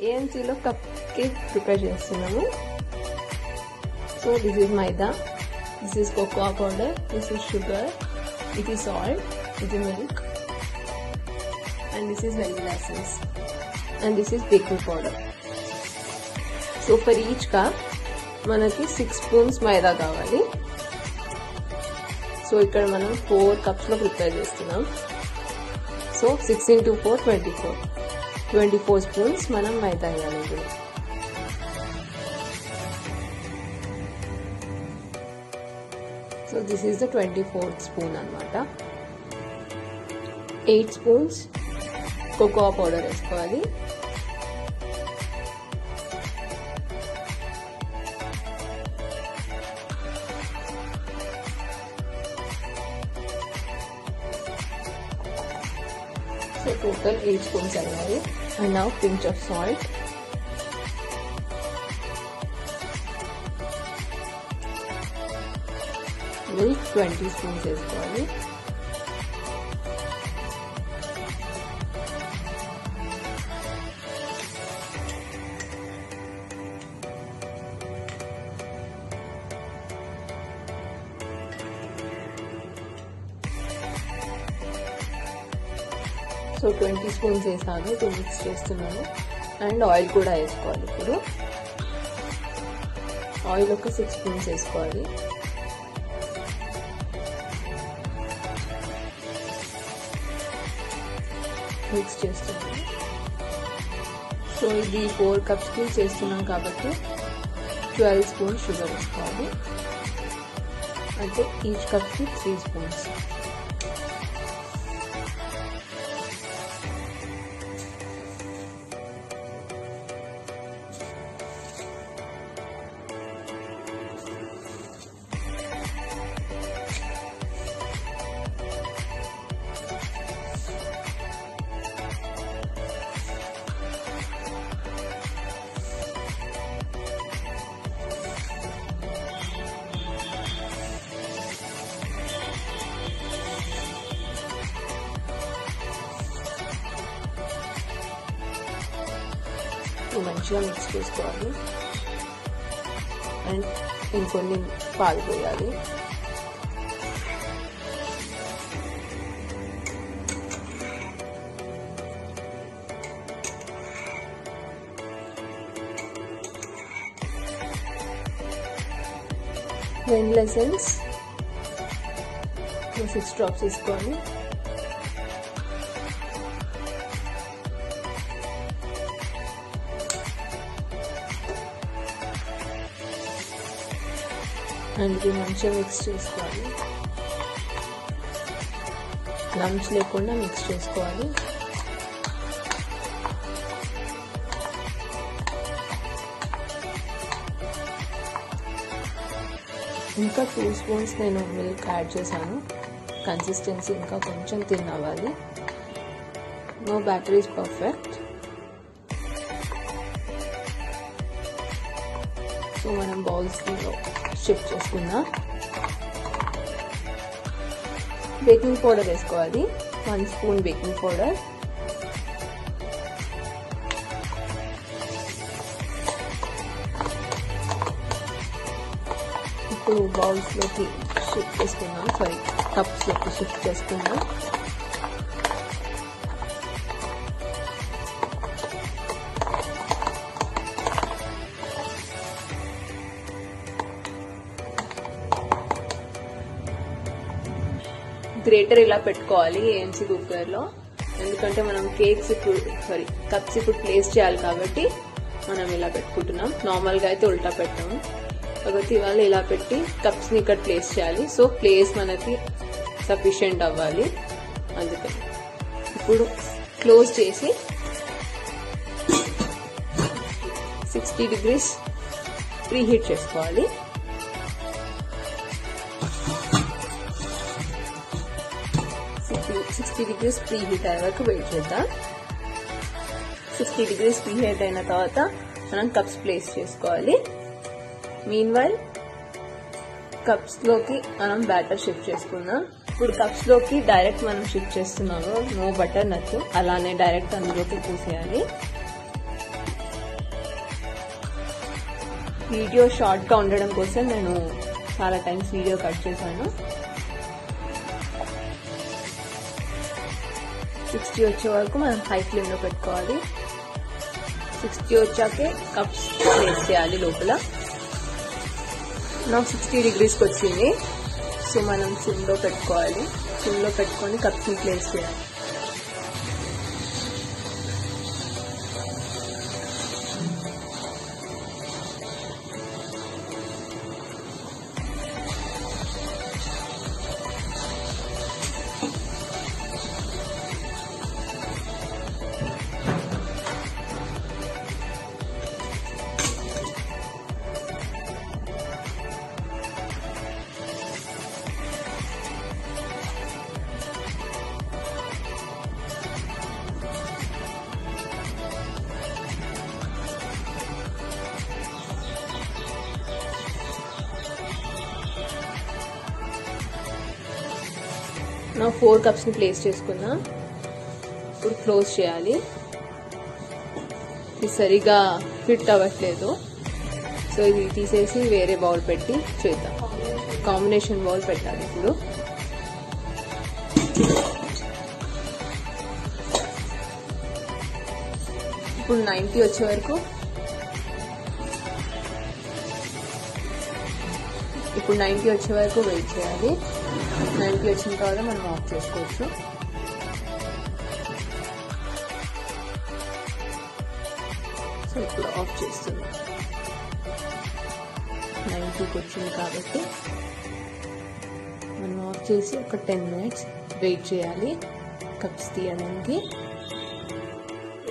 ఏఎంసీలో cup cake prepare చేస్తున్నాము. So this is maida, this is cocoa powder, this is sugar, ఇది salt, ఇది milk, and this is vanilla essence, and this is baking powder. So for each cup మనకి 6 spoons మైదా కావాలి. So ఇక్కడ మనం 4 కప్స్లో prepare చేస్తున్నాం. సో 6 into 4 24 స్పూన్స్ మనం మైదా వేయాలి ఇప్పుడు. So this is the 24th spoon అన్నమాట. 8 స్పూన్స్ కోకోా పౌడర్ వేసుకోవాలి. So total 8 spoons అయ్యాయి. And now pinch of salt. Milk 20 spoons వేసుకోవాలి. సో 20 స్పూన్స్ వేసాను, 2 మిక్స్ చేస్తున్నాను. అండ్ ఆయిల్ కూడా వేసుకోవాలి. ఇప్పుడు ఆయిల్ ఒక 6 స్పూన్స్ వేసుకోవాలి. మిక్స్ చేస్తున్నాను. సో ఇది 4 కప్స్కి చేస్తున్నాం కాబట్టి 12 స్పూన్స్ షుగర్ వేసుకోవాలి. అంటే ఈచ్ కప్కి 3 స్పూన్స్. మంచిగా మిక్స్ చేసుకోవాలి. అండ్ ఇంకొన్ని పాలు పోయాలి. వెనిలా ఎసెన్స్ 6 డ్రాప్స్ వేసుకోవాలి. అండ్ ఇది మంచిగా మిక్స్ చేసుకోవాలి. లంప్స్ లేకుండా మిక్స్ చేసుకోవాలి. ఇంకా 2 స్పూన్స్ నేను మిల్క్ యాడ్ చేశాను. కన్సిస్టెన్సీ ఇంకా కొంచెం థిన్ అవ్వాలి. No batter is perfect. So మనం బౌల్స్లో షిఫ్ట్ చేసుకుందాం. బేకింగ్ పౌడర్ వేసుకోవాలి. 1 స్పూన్ బేకింగ్ పౌడర్. ఇప్పుడు బౌల్స్లోకి షిఫ్ట్ చేసుకుందాం. కప్స్లోకి షిఫ్ట్ చేసుకుందాం. గ్రేటర్ ఇలా పెట్టుకోవాలి ఏఎంసీ కుక్కర్లో. ఎందుకంటే మనం కప్స్ ఇప్పుడు ప్లేస్ చేయాలి కాబట్టి మనం ఇలా పెట్టుకుంటున్నాం. నార్మల్గా అయితే ఉల్టా పెట్టాము కాబట్టి ఇవాళ ఇలా పెట్టి కప్స్ని ఇక్కడ ప్లేస్ చేయాలి. సో ప్లేస్ మనకి సఫిషియెంట్ అవ్వాలి. అందుకని ఇప్పుడు క్లోజ్ చేసి 60 degrees ప్రీ హీట్ చేసుకోవాలి. 60 degrees ప్రీ హీట్ అయ్యే వరకు వెయిట్ చేద్దాం. 60 degrees ప్రీ హీట్ అయిన తర్వాత మనం కప్స్ ప్లేస్ చేసుకోవాలి. మీన్ వైల్ కప్స్ లోకి మనం బ్యాటర్ షిఫ్ట్ చేసుకుందాం. ఇప్పుడు కప్స్ లోకి డైరెక్ట్ మనం షిఫ్ట్ చేస్తున్నాము. నో బటర్ నథింగ్, అలానే డైరెక్ట్ అందులోకి పూసేయాలి. వీడియో షార్ట్గా ఉండడం కోసం నేను చాలా టైమ్స్ వీడియో కట్ చేశాను. 60 వచ్చే వరకు మనం హై ఫ్లేమ్లో పెట్టుకోవాలి. 60 వచ్చాకే కప్స్ ప్లేస్ చేయాలి లోపల. నాకు 60 degreesకి వచ్చింది. సో మనం సిమ్లో పెట్టుకోవాలి. సిమ్లో పెట్టుకొని కప్స్ని ప్లేస్ చేయాలి. నా 4 కప్స్ని ప్లేస్ చేసుకున్నా. ఇప్పుడు క్లోజ్ చేయాలి. ఇది సరిగా ఫిట్ అవ్వట్లేదు. సో ఇది తీసేసి వేరే బౌల్ పెట్టి చేద్దాం. కాంబినేషన్ బౌల్ పెట్టాలి. ఇప్పుడు 90 వచ్చే వరకు వెయిట్ చేయాలి. 90 వచ్చిన తర్వాత మనం ఆఫ్ చేసుకోవచ్చు. సో ఇప్పుడు ఆఫ్ చేస్తున్నాం. 90కి వచ్చింది కాబట్టి మనం ఆఫ్ చేసి ఒక 10 minutes వెయిట్ చేయాలి కప్స్ తీయడానికి.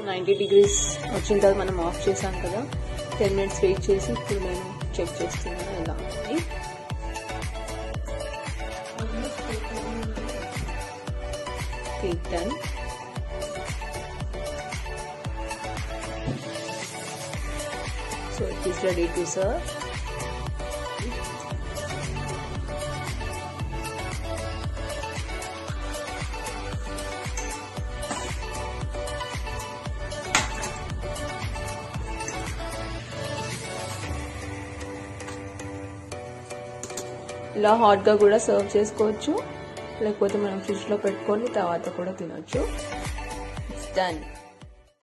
90 degrees వచ్చిన తర్వాత మనం ఆఫ్ చేసాం కదా, 10 minutes వెయిట్ చేసి ఇప్పుడు నేను చెక్ చేస్తున్నాను ఎలా ఉంది. Done. So it is ready to serve. ఇలా హాట్గా కూడా సర్వ్ చేసుకోవచ్చు, లేకపోతే మనం ఫ్రిడ్జ్లో పెట్టుకొని తర్వాత కూడా తినొచ్చు. It's done.